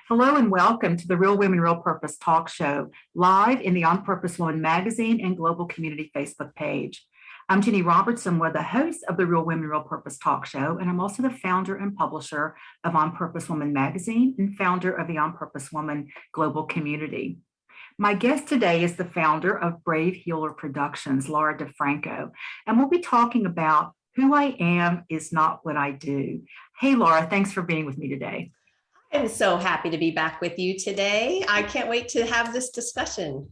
Hello and welcome to the Real Women, Real Purpose talk show, live in the On Purpose Woman magazine and global community Facebook page. I'm Ginny Robertson, one of the hosts of the Real Women, Real Purpose talk show, and I'm also the founder and publisher of On Purpose Woman magazine and founder of the On Purpose Woman global community. My guest today is the founder of Brave Healer Productions, Laura DeFranco, and we'll be talking about who I am is not what I do. Hey, Laura, thanks for being with me today. I'm so happy to be back with you today. I can't wait to have this discussion.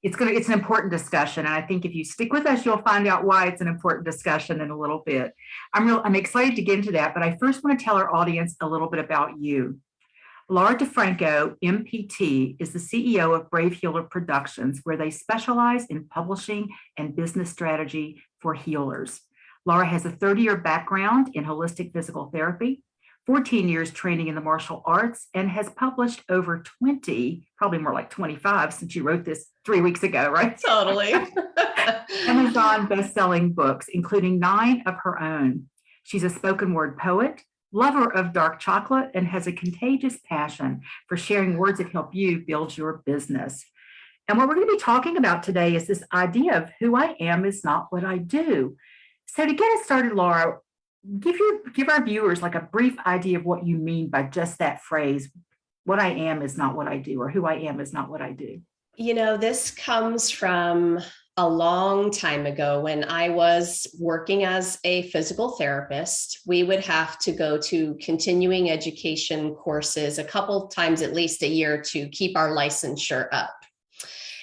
It's an important discussion, and I think if you stick with us, you'll find out why it's an important discussion in a little bit. I'm excited to get into that, but I first want to tell our audience a little bit about you. Laura DeFranco, MPT, is the CEO of Brave Healer Productions, where they specialize in publishing and business strategy for healers. Laura has a 30-year background in holistic physical therapy, 14 years training in the martial arts, and has published over 20, probably more like 25 since you wrote this 3 weeks ago, right? Totally. Amazon best-selling books, including 9 of her own. She's a spoken word poet, lover of dark chocolate, and has a contagious passion for sharing words that help you build your business. And what we're going to be talking about today is this idea of who I am is not what I do. So to get us started, Laura, give our viewers like a brief idea of what you mean by just that phrase, what I am is not what I do, or who I am is not what I do. You know, this comes from a long time ago when I was working as a physical therapist. We would have to go to continuing education courses a couple times, at least a year, to keep our licensure up.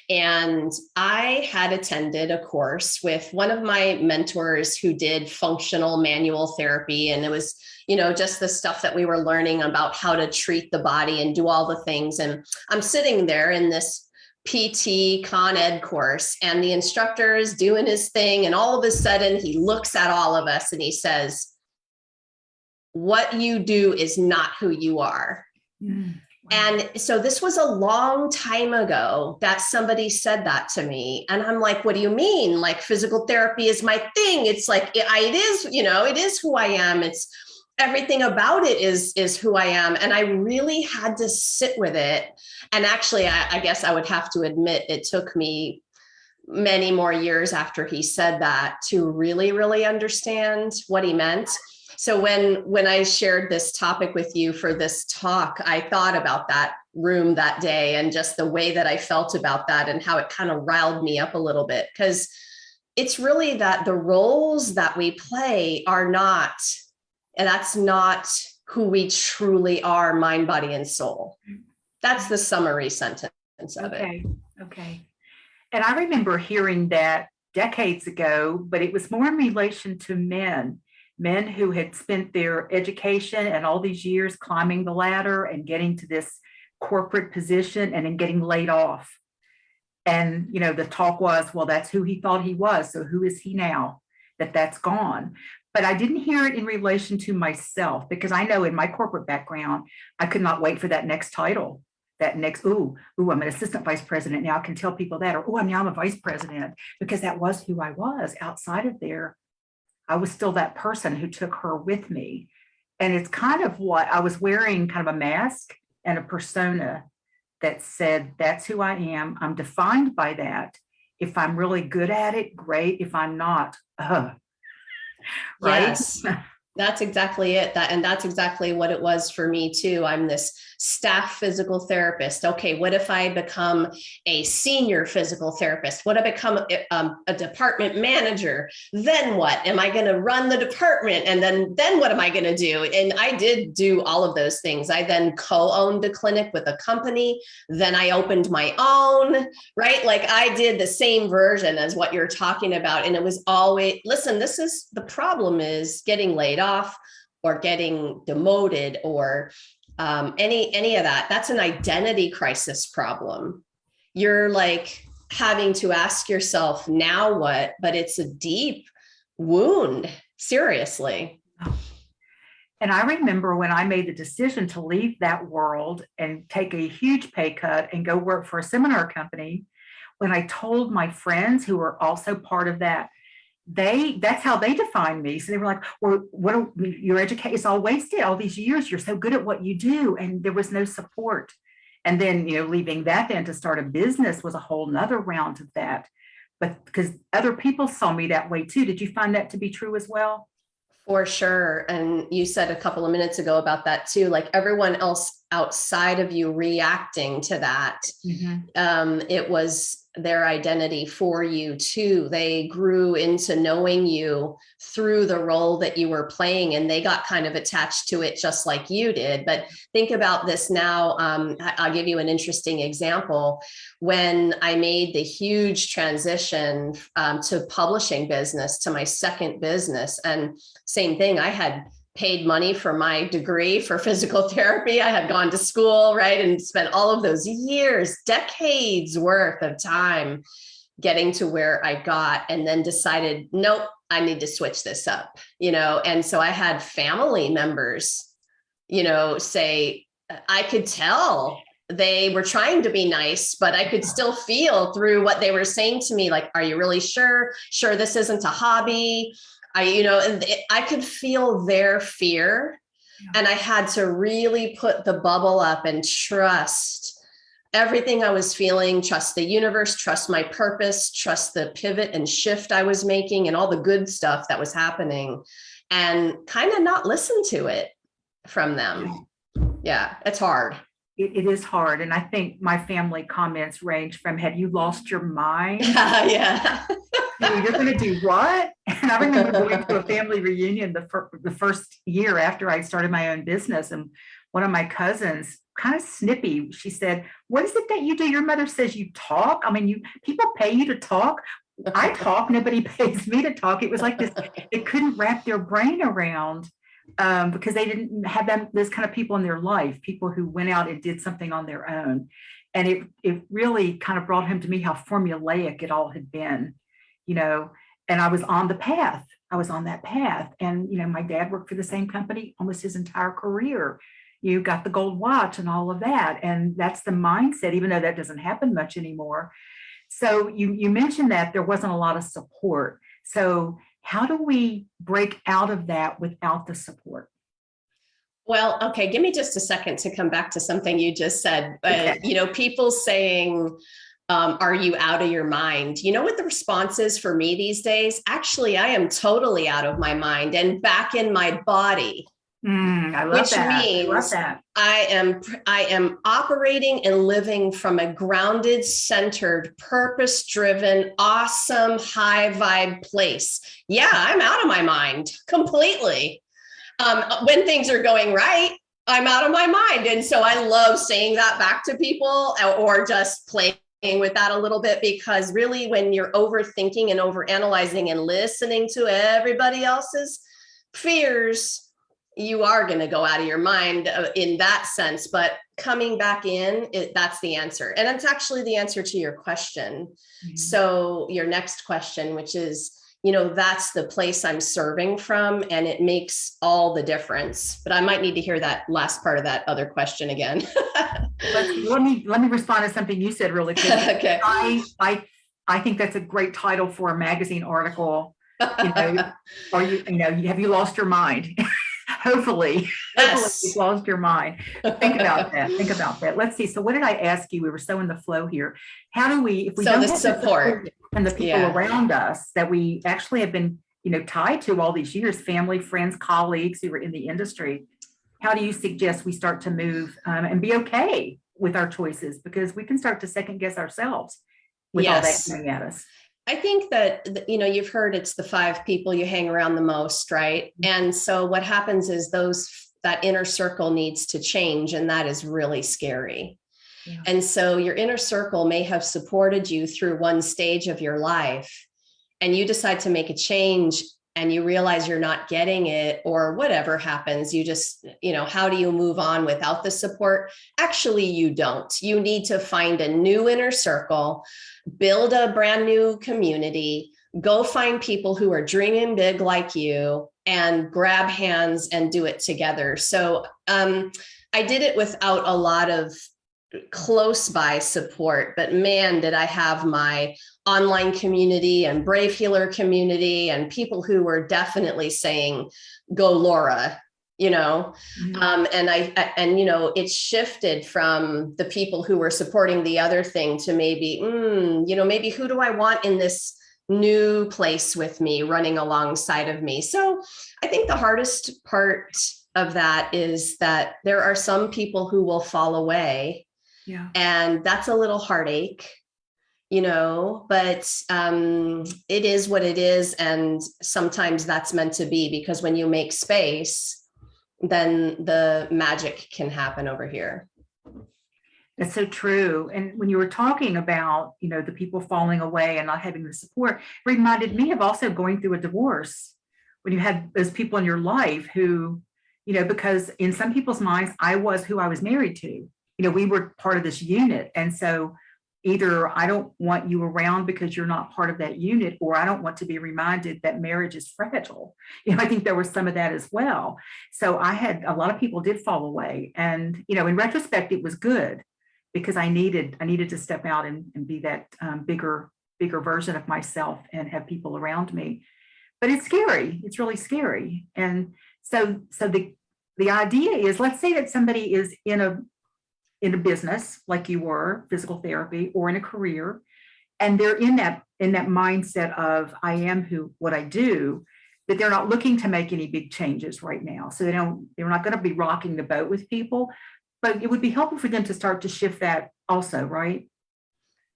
And I had attended a course with one of my mentors who did functional manual therapy. And it was, just the stuff that we were learning about how to treat the body and do all the things. And I'm sitting there in this PT Con Ed course, and the instructor is doing his thing. And all of a sudden he looks at all of us and he says, "What you do is not who you are." Mm. And so this was a long time ago that somebody said that to me. And I'm like, what do you mean? Like, physical therapy is my thing. It's like, it is who I am. It's everything about it is who I am. And I really had to sit with it. And actually, I guess I would have to admit, it took me many more years after he said that to really, really understand what he meant. So when I shared this topic with you for this talk, I thought about that room that day and just the way that I felt about that and how it kind of riled me up a little bit, because it's really that the roles that we play are not, and that's not who we truly are, mind, body, and soul. That's the summary sentence of it. Okay. And I remember hearing that decades ago, but it was more in relation to men who had spent their education and all these years climbing the ladder and getting to this corporate position and then getting laid off. And, the talk was, well, that's who he thought he was. So who is he now that's gone? But I didn't hear it in relation to myself, because I know in my corporate background, I could not wait for that next title. That next, I'm an assistant vice president. Now I can tell people that, or, I'm a vice president, because that was who I was. Outside of there, I was still that person who took her with me. And it's kind of what I was wearing, kind of a mask and a persona that said, that's who I am. I'm defined by that. If I'm really good at it, great. If I'm not, right? Yes, that's exactly it. That's exactly what it was for me too. I'm this staff physical therapist. Okay, what if I become a senior physical therapist? What if I become a department manager? Then what? Am I going to run the department? And then what am I going to do? And I did do all of those things. I then co-owned a clinic with a company. Then I opened my own, right? Like, I did the same version as what you're talking about. And it was always, listen, this is the problem, is getting laid off or getting demoted or any of that. That's an identity crisis problem. You're like having to ask yourself, now what? But it's a deep wound, seriously. And I remember when I made the decision to leave that world and take a huge pay cut and go work for a seminar company, when I told my friends who were also part of that that's how they define me. So they were like, well, your education is all wasted all these years. You're so good at what you do. And there was no support. And then, leaving that then to start a business was a whole nother round of that. But because other people saw me that way too. Did you find that to be true as well? For sure. And you said a couple of minutes ago about that too, like everyone else outside of you reacting to that. It was their identity for you too. They grew into knowing you through the role that you were playing, and they got kind of attached to it just like you did. But think about this now. I'll give you an interesting example. When I made the huge transition to publishing business, to my second business, and same thing, I had paid money for my degree for physical therapy. I had gone to school, right? And spent all of those years, decades worth of time getting to where I got, and then decided, nope, I need to switch this up, And so I had family members, say, I could tell they were trying to be nice, but I could still feel through what they were saying to me, like, are you really sure? Sure, this isn't a hobby. I could feel their fear, and I had to really put the bubble up and trust everything I was feeling, trust the universe, trust my purpose, trust the pivot and shift I was making and all the good stuff that was happening, and kind of not listen to it from them. Yeah, it's hard. It is hard. And I think my family comments range from, have you lost your mind? Yeah. You're going to do what? And I remember going to a family reunion the first year after I started my own business. And one of my cousins, kind of snippy, she said, what is it that you do? Your mother says you talk. I mean, people pay you to talk. I talk. Nobody pays me to talk. It was like this. They couldn't wrap their brain around because they didn't have those kind of people in their life, people who went out and did something on their own. And it really kind of brought home to me how formulaic it all had been. And I was on the path. I was on that path. And, my dad worked for the same company almost his entire career. You got the gold watch and all of that. And that's the mindset, even though that doesn't happen much anymore. So you mentioned that there wasn't a lot of support. So how do we break out of that without the support? Well, okay, give me just a second to come back to something you just said. Okay. People saying, are you out of your mind? You know what the response is for me these days? Actually, I am totally out of my mind and back in my body. I love which that. means I love that. I am operating and living from a grounded, centered, purpose-driven, awesome, high vibe place. Yeah, I'm out of my mind completely. When things are going right, I'm out of my mind. And so I love saying that back to people, or just playing with that a little bit, because really when you're overthinking and overanalyzing and listening to everybody else's fears, you are going to go out of your mind in that sense. But coming back in, that's the answer. And it's actually the answer to your question. Mm-hmm. So your next question, which is, that's the place I'm serving from, and it makes all the difference. But I might need to hear that last part of that other question again. Let me respond to something you said really quick. Okay. I think that's a great title for a magazine article. Have you lost your mind? Hopefully you've lost your mind. Think about that. Let's see. So what did I ask you? We were so in the flow here. How do we, if we don't have support and the people around us that we actually have been, tied to all these years, family, friends, colleagues who are in the industry, how do you suggest we start to move and be okay with our choices? Because we can start to second guess ourselves with all that coming at us. I think that, you've heard it's the 5 people you hang around the most, right? And so what happens is that inner circle needs to change, and that is really scary. Yeah. And so your inner circle may have supported you through one stage of your life, and you decide to make a change and you realize you're not getting it, or whatever happens, you just, how do you move on without the support? Actually, you don't. You need to find a new inner circle, build a brand new community, go find people who are dreaming big like you, and grab hands and do it together. So I did it without a lot of close by support, but man, did I have my online community and Brave Healer community and people who were definitely saying, go Laura, you know. And you know, it shifted from the people who were supporting the other thing to maybe, you know, maybe who do I want in this new place with me, running alongside of me. So I think the hardest part of that is that there are some people who will fall away. Yeah. And that's a little heartache, you know, but it is what it is. And sometimes that's meant to be, because when you make space, then the magic can happen over here. That's so true. And when you were talking about, you know, the people falling away and not having the support, it reminded me of also going through a divorce, when you had those people in your life who, you know, because in some people's minds, I was who I was married to. You know, we were part of this unit. And so either I don't want you around because you're not part of that unit, or I don't want to be reminded that marriage is fragile. You know, I think there was some of that as well. So I had a lot of people did fall away. And, you know, in retrospect, it was good, because I needed to step out and be that bigger version of myself and have people around me. But it's scary. It's really scary. And so the idea is, let's say that somebody is in a business like you were, physical therapy, or in a career, and they're in that mindset of I am what I do, that they're not looking to make any big changes right now. So they're not going to be rocking the boat with people, but it would be helpful for them to start to shift that also, right?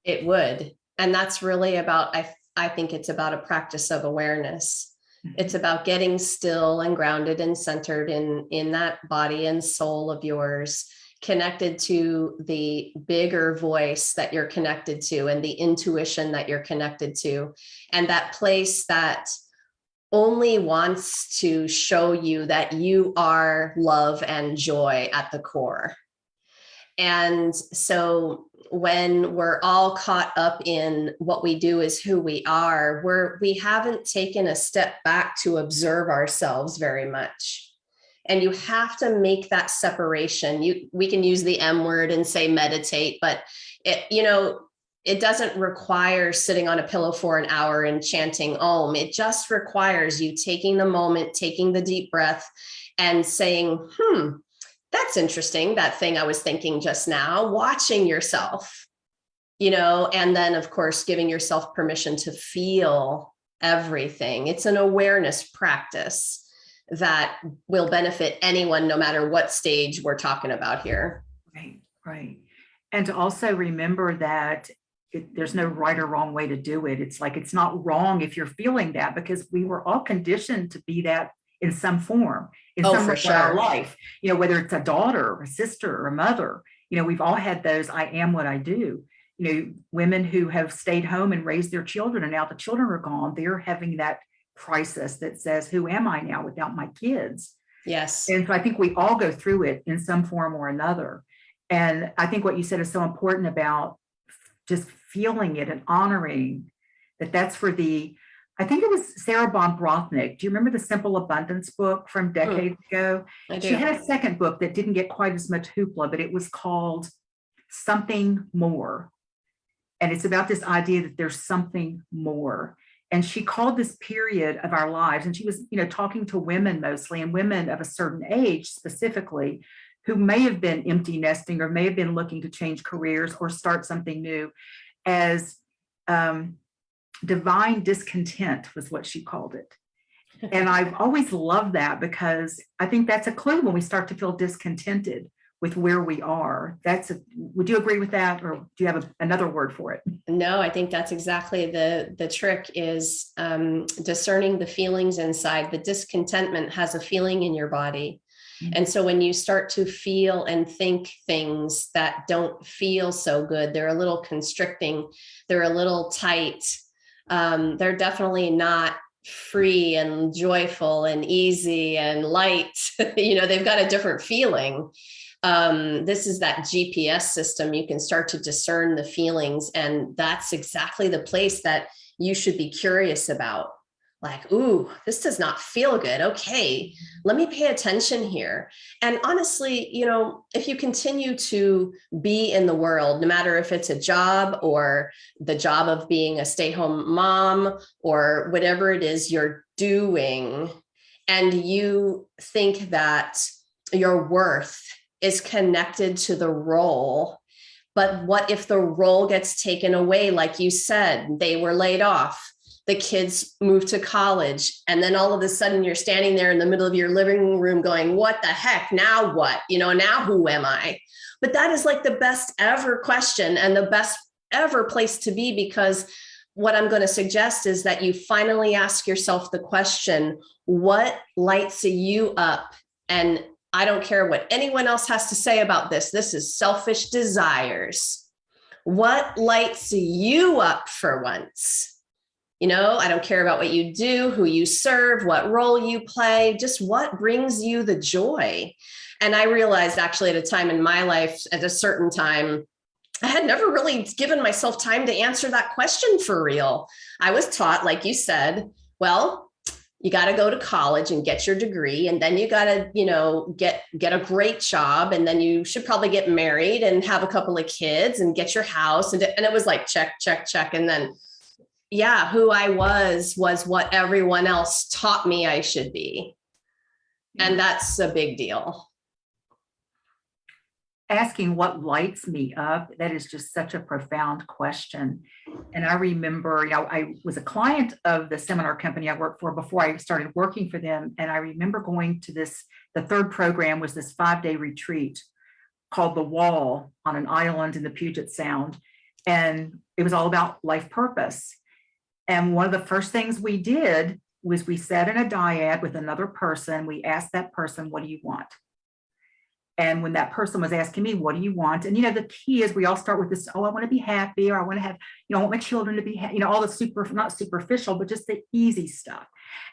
It would. And that's really about, I think it's about a practice of awareness. It's about getting still and grounded and centered in that body and soul of yours, connected to the bigger voice that you're connected to, and the intuition that you're connected to, and that place that only wants to show you that you are love and joy at the core. And so when we're all caught up in what we do is who we are, we haven't taken a step back to observe ourselves very much. And you have to make that separation. We can use the M word and say meditate, but it doesn't require sitting on a pillow for an hour and chanting Om. It just requires you taking the moment, taking the deep breath, and saying, that's interesting, that thing I was thinking just now, watching yourself, and then of course, giving yourself permission to feel everything. It's an awareness practice that will benefit anyone, no matter what stage we're talking about here. Right. And to also remember that there's no right or wrong way to do it. It's like, it's not wrong if you're feeling that, because we were all conditioned to be that in some form, in some way of our life, whether it's a daughter or a sister or a mother, we've all had those, I am what I do. Women who have stayed home and raised their children, and now the children are gone, they're having that crisis that says, who am I now without my kids? Yes. And so I think we all go through it in some form or another. And I think what you said is so important about just feeling it and honoring that. That's for I think it was Sarah Bon Brothnick. Do you remember the Simple Abundance book from decades ago? I do. She had a second book that didn't get quite as much hoopla, but it was called Something More. And it's about this idea that there's something more. And she called this period of our lives, and she was, talking to women mostly, and women of a certain age specifically, who may have been empty nesting or may have been looking to change careers or start something new, as divine discontent was what she called it. And I've always loved that, because I think that's a clue when we start to feel discontented with where we are. Would you agree with that, or do you have another word for it? No, I think that's exactly the trick, is discerning the feelings inside. The discontentment has a feeling in your body. Mm-hmm. And so when you start to feel and think things that don't feel so good, they're a little constricting, they're a little tight, they're definitely not free and joyful and easy and light. They've got a different feeling. This is that GPS system. You can start to discern the feelings, and that's exactly the place that you should be curious about. like, ooh, this does not feel good. Okay, let me pay attention here. And honestly, if you continue to be in the world, no matter if it's a job or the job of being a stay-at-home mom or whatever it is you're doing, and you think that your worth is connected to the role, but what if the role gets taken away? Like you said, they were laid off, the kids moved to college, and then all of a sudden you're standing there in the middle of your living room going, what the heck? Now what? Now who am I? But that is like the best ever question and the best ever place to be, because what I'm going to suggest is that you finally ask yourself the question, what lights you up? And I don't care what anyone else has to say about this. This is selfish desires. What lights you up for once? I don't care about what you do, who you serve, what role you play, just what brings you the joy. And I realized actually at a time in my life, at a certain time, I had never really given myself time to answer that question for real. I was taught, like you said, well, you got to go to college and get your degree, and then you got to, get a great job, and then you should probably get married and have a couple of kids and get your house. And it was like, check, check, check. And then, yeah, who I was what everyone else taught me I should be. And that's a big deal. Asking what lights me up, that is just such a profound question. And I remember, I was a client of the seminar company I worked for before I started working for them. And I remember going to the third program was this 5-day retreat called The Wall on an island in the Puget Sound. And it was all about life purpose. And one of the first things we did was we sat in a dyad with another person. We asked that person, what do you want? And when that person was asking me, what do you want? And, the key is we all start with this, I want to be happy, or I want to have, I want my children to be happy, all the not superficial, but just the easy stuff.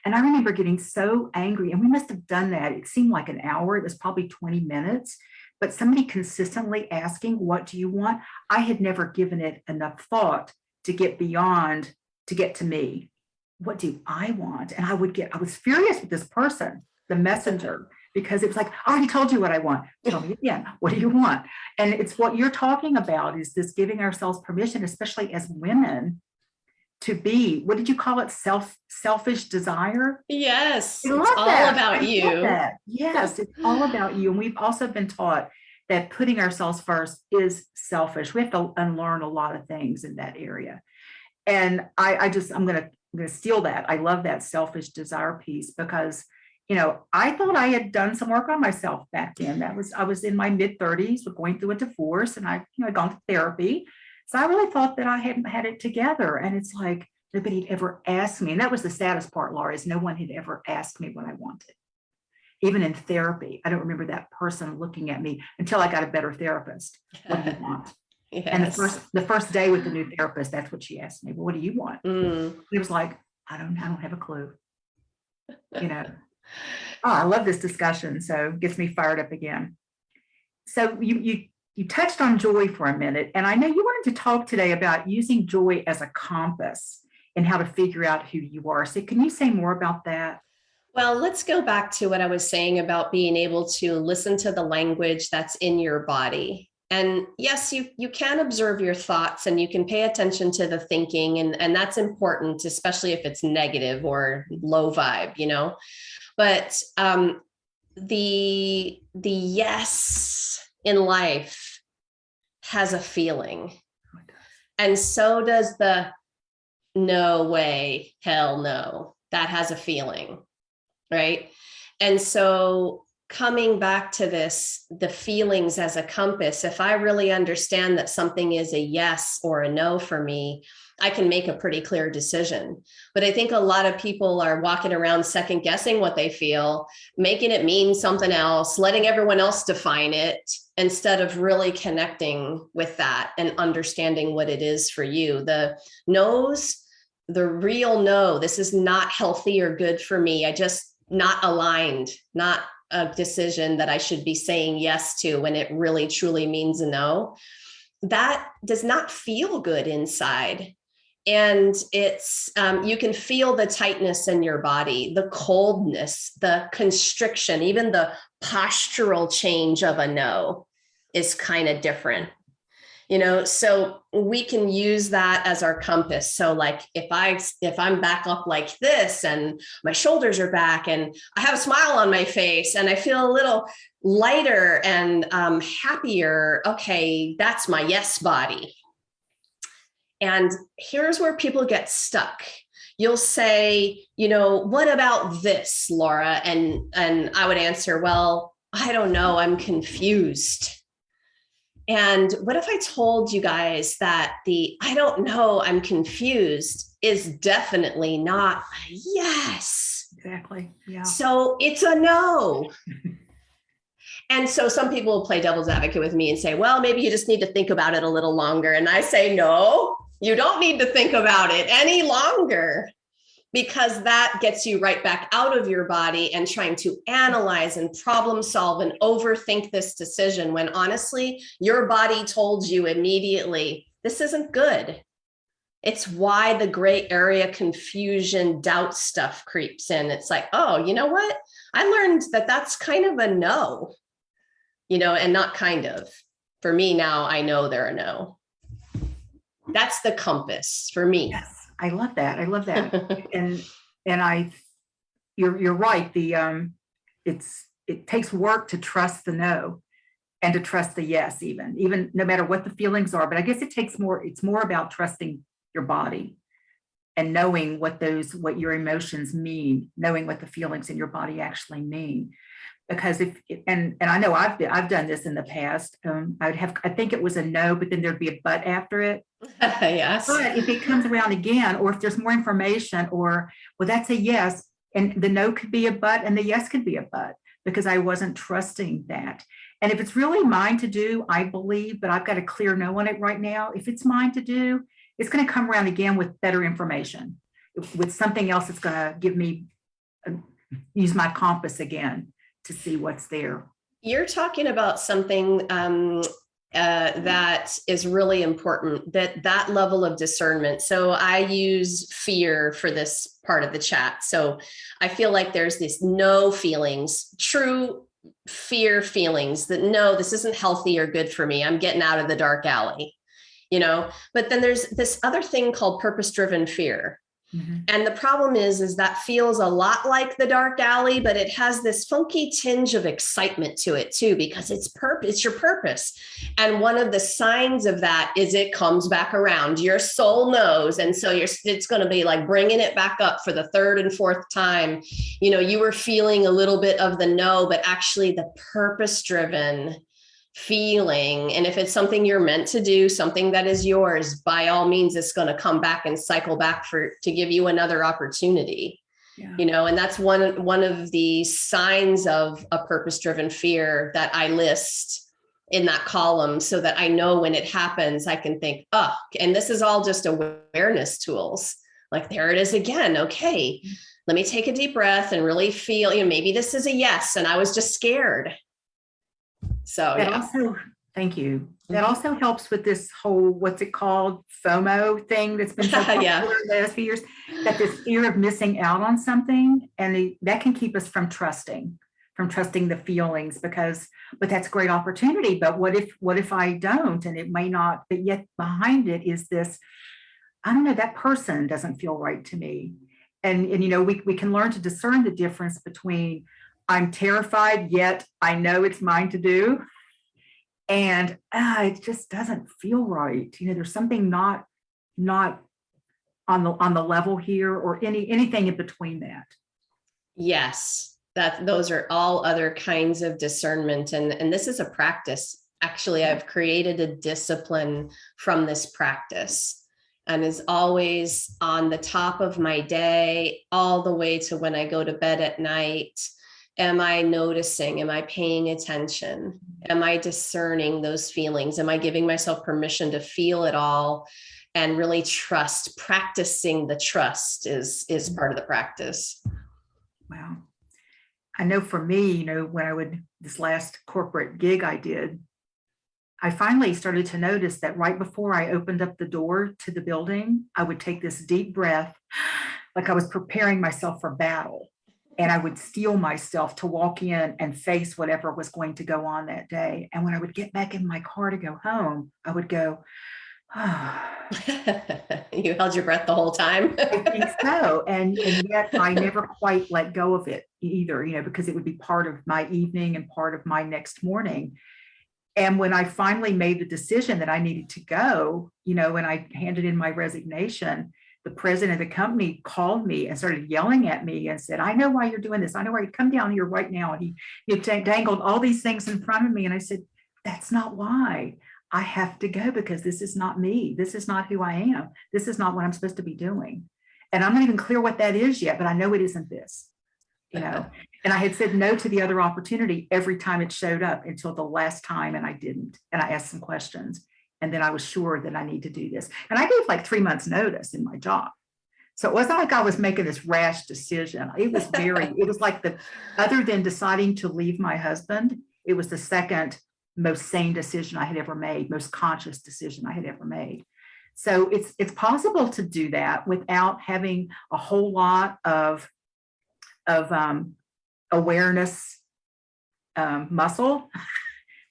And I remember getting so angry, and we must have done that. It seemed like an hour. It was probably 20 minutes, but somebody consistently asking, what do you want? I had never given it enough thought to get to me. What do I want? And I was furious with this person, the messenger, because it was like, I already told you what I want. Tell me again, what do you want? And it's what you're talking about, is this giving ourselves permission, especially as women, to be, what did you call it? Selfish desire? Yes, it's all about you. Yes, it's all about you. And we've also been taught that putting ourselves first is selfish. We have to unlearn a lot of things in that area. And I'm going to steal that. I love that selfish desire piece, because I thought I had done some work on myself back then. I was in my mid-30s, going through a divorce, and I'd gone to therapy. So I really thought that I hadn't had it together. And it's like, nobody had ever asked me. And that was the saddest part, Laura, is no one had ever asked me what I wanted. Even in therapy, I don't remember that person looking at me until I got a better therapist. What do you want? Yes. And the first day with the new therapist, that's what she asked me. Well, what do you want? It was like, I don't have a clue. Oh, I love this discussion. So it gets me fired up again. So you touched on joy for a minute, and I know you wanted to talk today about using joy as a compass and how to figure out who you are. So can you say more about that? Well, let's go back to what I was saying about being able to listen to the language that's in your body. And yes, you can observe your thoughts, and you can pay attention to the thinking, and that's important, especially if it's negative or low vibe, But the yes in life has a feeling, and so does the no way, hell no. That has a feeling, right? And so coming back to this, the feelings as a compass, if I really understand that something is a yes or a no for me, I can make a pretty clear decision. But I think a lot of people are walking around second guessing what they feel, making it mean something else, letting everyone else define it, instead of really connecting with that and understanding what it is for you. The no's, the real no, this is not healthy or good for me. I just not aligned, not a decision that I should be saying yes to when it really truly means a no. That does not feel good inside. And it's, you can feel the tightness in your body, the coldness, the constriction, even the postural change of a no is kind of different. So we can use that as our compass. So like if I'm back up like this and my shoulders are back and I have a smile on my face and I feel a little lighter and happier, okay, that's my yes body. And here's where people get stuck. You'll say, what about this, Laura? And I would answer, well, I don't know, I'm confused. And what if I told you guys that the I don't know, I'm confused is definitely not a yes. Exactly. Yeah. So it's a no. And so some people will play devil's advocate with me and say, well, maybe you just need to think about it a little longer. And I say, no, you don't need to think about it any longer, because that gets you right back out of your body and trying to analyze and problem solve and overthink this decision when honestly, your body told you immediately, this isn't good. It's why the gray area confusion, doubt stuff creeps in. It's like, oh, you know what? I learned that that's kind of a no, and not kind of. For me now, I know they're a no. That's the compass for me. Yes. I love that. I love that. and you're right. It takes work to trust the no and to trust the yes, even no matter what the feelings are. But I guess it's more about trusting your body and knowing what your emotions mean, knowing what the feelings in your body actually mean. Because and I know I've done this in the past. I think it was a no, but then there'd be a but after it. Yes. But if it comes around again, or if there's more information, well, that's a yes, and the no could be a but, and the yes could be a but, because I wasn't trusting that. And if it's really mine to do, I believe, but I've got a clear no on it right now. If it's mine to do, it's going to come around again with better information, with something else that's going to give me use my compass again to see what's there. You're talking about something that is really important, that level of discernment. So I use fear for this part of the chat. So I feel like there's these no feelings, true fear feelings that no, this isn't healthy or good for me. I'm getting out of the dark alley, but then there's this other thing called purpose-driven fear. Mm-hmm. And the problem is that feels a lot like the dark alley, but it has this funky tinge of excitement to it too, because it's your purpose. And one of the signs of that is it comes back around. Your soul knows. And so it's going to be like bringing it back up for the third and fourth time. You were feeling a little bit of the no, but actually the purpose-driven feeling. And if it's something you're meant to do, something that is yours, by all means, it's going to come back and cycle back to give you another opportunity. Yeah. And that's one of the signs of a purpose-driven fear that I list in that column, so that I know when it happens, I can think, oh, and this is all just awareness tools. Like, there it is again. Okay, let me take a deep breath and really feel, maybe this is a yes, and I was just scared. So that also, thank you. That also helps with this whole, what's it called, FOMO thing that's been so popular in the last few years, that this fear of missing out on something, and that can keep us from trusting the feelings, but that's a great opportunity. But what if I don't, and it may not, but yet behind it is this, I don't know, that person doesn't feel right to me. And we can learn to discern the difference between I'm terrified, yet I know it's mine to do, and it just doesn't feel right. There's something not on the level here, or anything in between that. Yes, those are all other kinds of discernment, and this is a practice. Actually, I've created a discipline from this practice, and is always on the top of my day, all the way to when I go to bed at night. Am I noticing? Am I paying attention? Am I discerning those feelings? Am I giving myself permission to feel it all and really trust? Practicing the trust is part of the practice. Wow. I know for me, when this last corporate gig I did, I finally started to notice that right before I opened up the door to the building, I would take this deep breath, like I was preparing myself for battle. And I would steel myself to walk in and face whatever was going to go on that day. And when I would get back in my car to go home, I would go, oh. You held your breath the whole time. I think so. And yet I never quite let go of it either, because it would be part of my evening and part of my next morning. And when I finally made the decision that I needed to go, when I handed in my resignation, the president of the company called me and started yelling at me and said, I know why you're doing this. I know why you come down here right now. And he dangled all these things in front of me. And I said, that's not why. I have to go because this is not me. This is not who I am. This is not what I'm supposed to be doing. And I'm not even clear what that is yet, but I know it isn't this, And I had said no to the other opportunity every time it showed up until the last time, and I didn't. And I asked some questions. And then I was sure that I need to do this. And I gave like 3 months notice in my job. So it wasn't like I was making this rash decision. It was like other than deciding to leave my husband, it was the second most sane decision I had ever made, most conscious decision I had ever made. So it's possible to do that without having a whole lot of awareness muscle.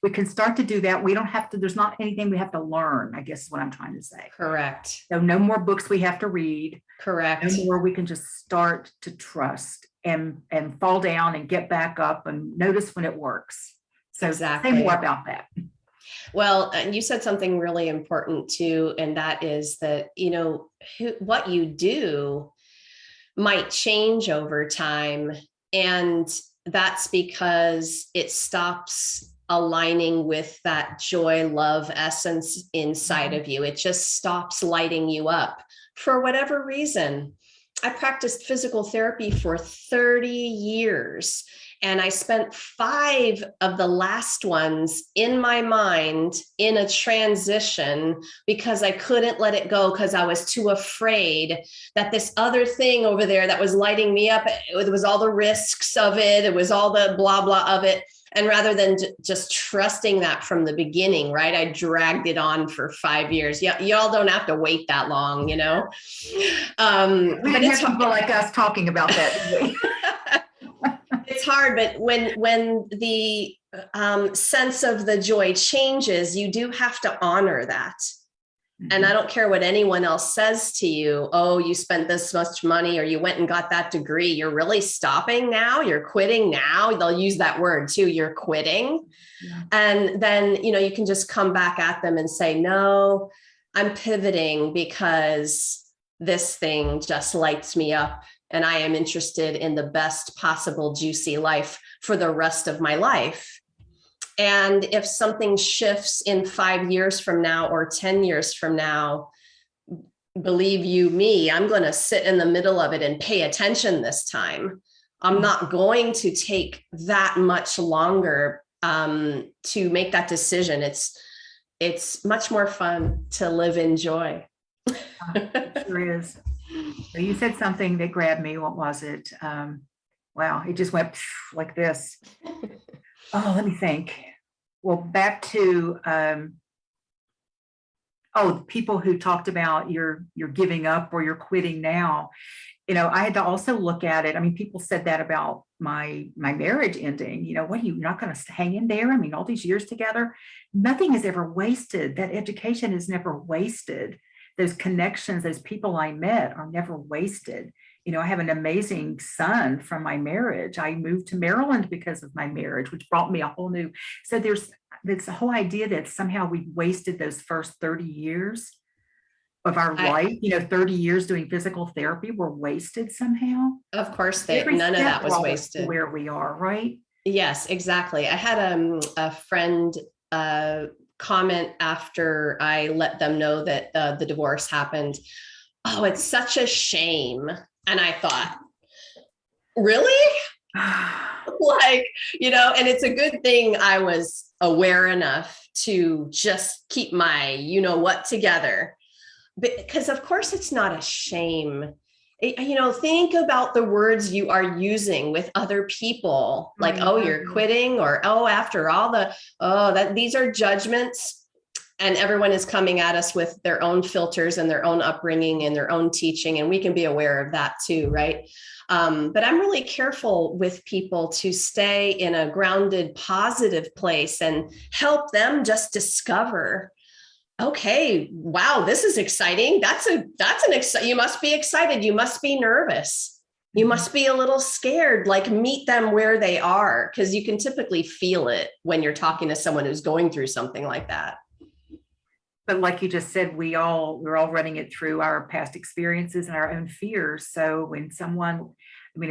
We can start to do that. We don't have to, there's not anything we have to learn, I guess is what I'm trying to say. Correct. So no more books we have to read. Correct. No more, we can just start to trust and fall down and get back up and notice when it works. So exactly. Say more about that. Well, and you said something really important too, and that is that, what you do might change over time. And that's because it stops aligning with that joy, love essence inside of you. It just stops lighting you up for whatever reason. I practiced physical therapy for 30 years, and I spent 5 of the last ones in my mind in a transition because I couldn't let it go because I was too afraid that this other thing over there that was lighting me up, it was all the risks of it. It was all the blah, blah of it. And rather than just trusting that from the beginning, right, I dragged it on for 5 years. Yeah, y'all don't have to wait that long, We but it's people like us talking about that. It's hard, but when the sense of the joy changes, you do have to honor that. And I don't care what anyone else says to you. Oh, you spent this much money or you went and got that degree. You're really stopping now. You're quitting now. They'll use that word too. You're quitting. Yeah. And then, you can just come back at them and say, no, I'm pivoting because this thing just lights me up. And I am interested in the best possible juicy life for the rest of my life. And if something shifts in 5 years from now or 10 years from now, believe you me, I'm going to sit in the middle of it and pay attention this time. I'm not going to take that much longer to make that decision. It's much more fun to live in joy. It sure is. So you said something that grabbed me. What was it? Wow, it just went like this. Oh, let me think. Well, back to people who talked about you're giving up or you're quitting now. I had to also look at it. I mean, people said that about my marriage ending. What are you not going to hang in there? I mean, all these years together, nothing is ever wasted. That education is never wasted. Those connections, those people I met are never wasted. I have an amazing son from my marriage. I moved to Maryland because of my marriage, which brought me a whole new. So there's the whole idea that somehow we wasted those first 30 years of our life. 30 years doing physical therapy were wasted somehow. Of course, none of that was wasted. Where we are, right? Yes, exactly. I had a friend comment after I let them know that the divorce happened. Oh, it's such a shame. And I thought, really? And it's a good thing I was aware enough to just keep my, what together. Because of course it's not a shame. Think about the words you are using with other people, like, oh, you're quitting, or, oh, after all these are judgments, and everyone is coming at us with their own filters and their own upbringing and their own teaching. And we can be aware of that too, right? But I'm really careful with people to stay in a grounded, positive place and help them just discover, okay, wow, this is exciting. You must be excited. You must be nervous. You must be a little scared. Like, meet them where they are, because you can typically feel it when you're talking to someone who's going through something like that. But like you just said, we're all running it through our past experiences and our own fears. So when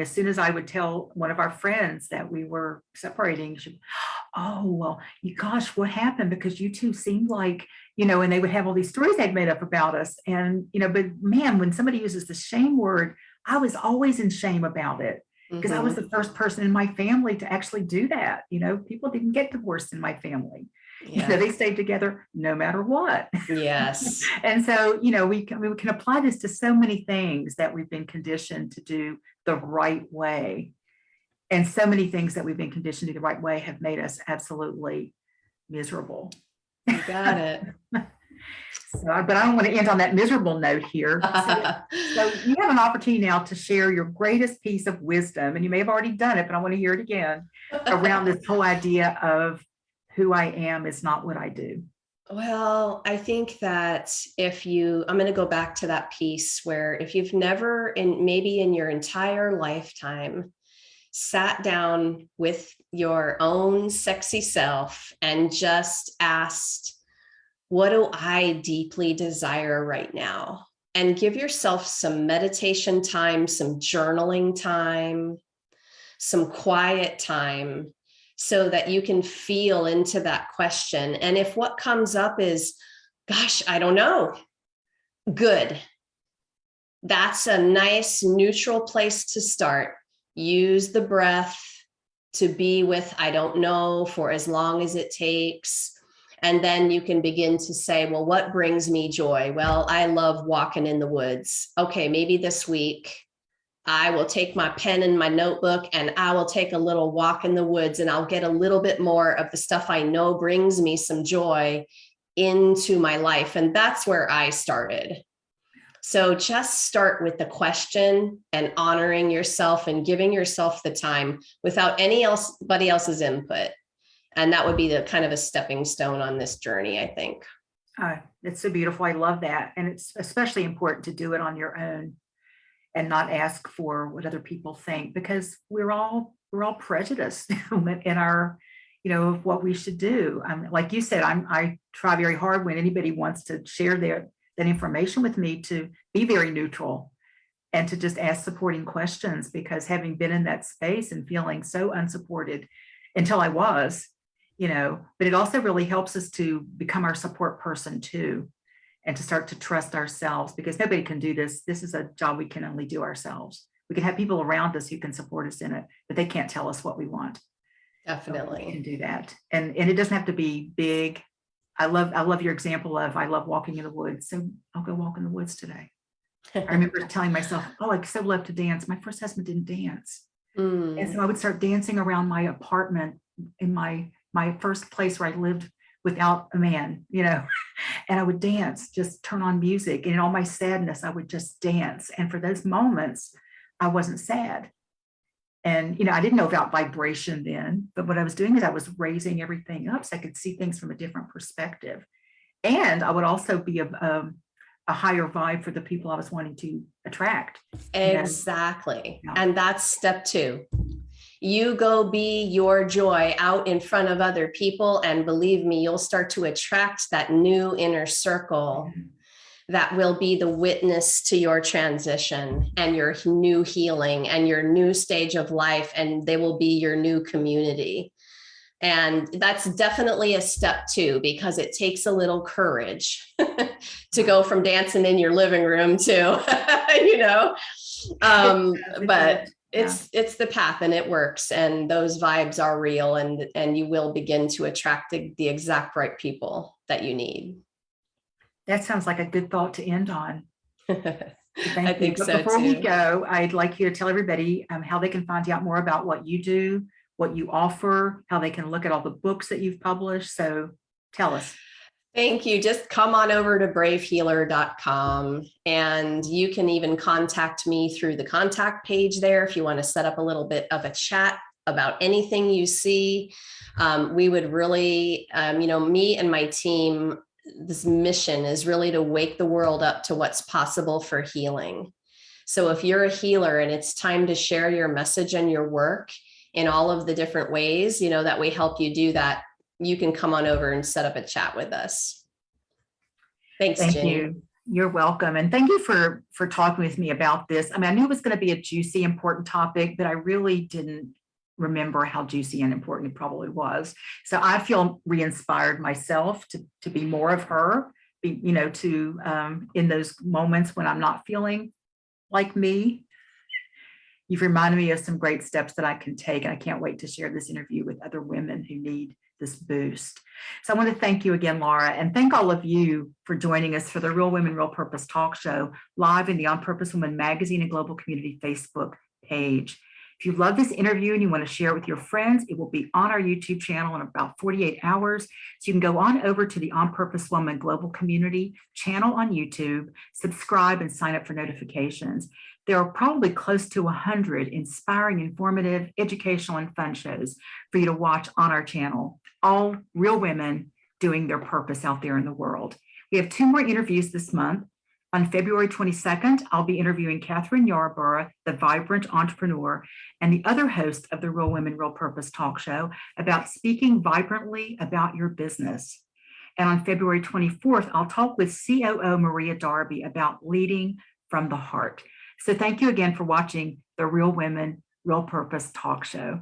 as soon as I would tell one of our friends that we were separating, oh, well, gosh, what happened? Because you two seemed like, and they would have all these stories they'd made up about us. And, but man, when somebody uses the shame word, I was always in shame about it, because I was the first person in my family to actually do that. People didn't get divorced in my family. Yeah. They stayed together no matter what. Yes. And so, we can apply this to so many things that we've been conditioned to do the right way. And so many things that we've been conditioned to do the right way have made us absolutely miserable. You got it. But I don't want to end on that miserable note here. So you have an opportunity now to share your greatest piece of wisdom, and you may have already done it, but I want to hear it again, around this whole idea of who I am is not what I do. Well, I think that I'm going to go back to that piece where, if you've never, maybe in your entire lifetime, sat down with your own sexy self and just asked, what do I deeply desire right now? And give yourself some meditation time, some journaling time, some quiet time, so that you can feel into that question. And if what comes up is, gosh, I don't know, good. That's a nice neutral place to start. Use the breath to be with, I don't know, for as long as it takes. And then you can begin to say, well, what brings me joy? Well, I love walking in the woods. Okay, maybe this week I will take my pen and my notebook and I will take a little walk in the woods, and I'll get a little bit more of the stuff I know brings me some joy into my life. And that's where I started. So just start with the question and honoring yourself and giving yourself the time without anybody else's input. And that would be the kind of a stepping stone on this journey, I think. It's so beautiful. I love that. And it's especially important to do it on your own and not ask for what other people think, because we're all prejudiced in our, of what we should do. Like you said, I try very hard when anybody wants to share that information with me to be very neutral and to just ask supporting questions, because having been in that space and feeling so unsupported until I was, but it also really helps us to become our support person too, and to start to trust ourselves, because nobody can do this. This is a job we can only do ourselves. We can have people around us who can support us in it, but they can't tell us what we want. Definitely. So we can do that. And it doesn't have to be big. I love your example of, I love walking in the woods. So I'll go walk in the woods today. I remember telling myself, oh, I so love to dance. My first husband didn't dance. And so I would start dancing around my apartment in my first place where I lived without a man, and I would dance, just turn on music. And in all my sadness, I would just dance. And for those moments, I wasn't sad. And, I didn't know about vibration then, but what I was doing is I was raising everything up so I could see things from a different perspective. And I would also be a higher vibe for the people I was wanting to attract. Exactly. And that's step 2. You go be your joy out in front of other people. And believe me, you'll start to attract that new inner circle that will be the witness to your transition and your new healing and your new stage of life. And they will be your new community. And that's definitely a step 2, because it takes a little courage to go from dancing in your living room to, but it's the path, and it works, and those vibes are real, and you will begin to attract the exact right people that you need. That sounds like a good thought to end on. Thank I you. think But so before we too. go, I'd like you to tell everybody how they can find out more about what you do, what you offer, how they can look at all the books that you've published. So tell us. Thank you. Just come on over to bravehealer.com, and you can even contact me through the contact page there if you want to set up a little bit of a chat about anything you see. We would really, me and my team, this mission is really to wake the world up to what's possible for healing. So if you're a healer and it's time to share your message and your work in all of the different ways, that we help you do that, you can come on over and set up a chat with us. Thanks, Thank Ginny. you. You're welcome. And thank you for talking with me about this. I mean, I knew it was going to be a juicy, important topic, but I really didn't remember how juicy and important it probably was. So I feel re-inspired myself to be more of her, in those moments when I'm not feeling like me. You've reminded me of some great steps that I can take, and I can't wait to share this interview with other women who need this boost. So I want to thank you again, Laura, and thank all of you for joining us for the Real Women, Real Purpose talk show live in the On Purpose Woman Magazine and Global Community Facebook page. If you love this interview and you want to share it with your friends, it will be on our YouTube channel in about 48 hours. So you can go on over to the On Purpose Woman Global Community channel on YouTube, subscribe, and sign up for notifications. There are probably close to 100 inspiring, informative, educational, and fun shows for you to watch on our channel, all real women doing their purpose out there in the world. We have 2 more interviews this month. On February 22nd, I'll be interviewing Catherine Yarborough, the vibrant entrepreneur, and the other host of the Real Women, Real Purpose talk show about speaking vibrantly about your business. And on February 24th, I'll talk with COO Maria Darby about leading from the heart. So thank you again for watching the Real Women, Real Purpose talk show.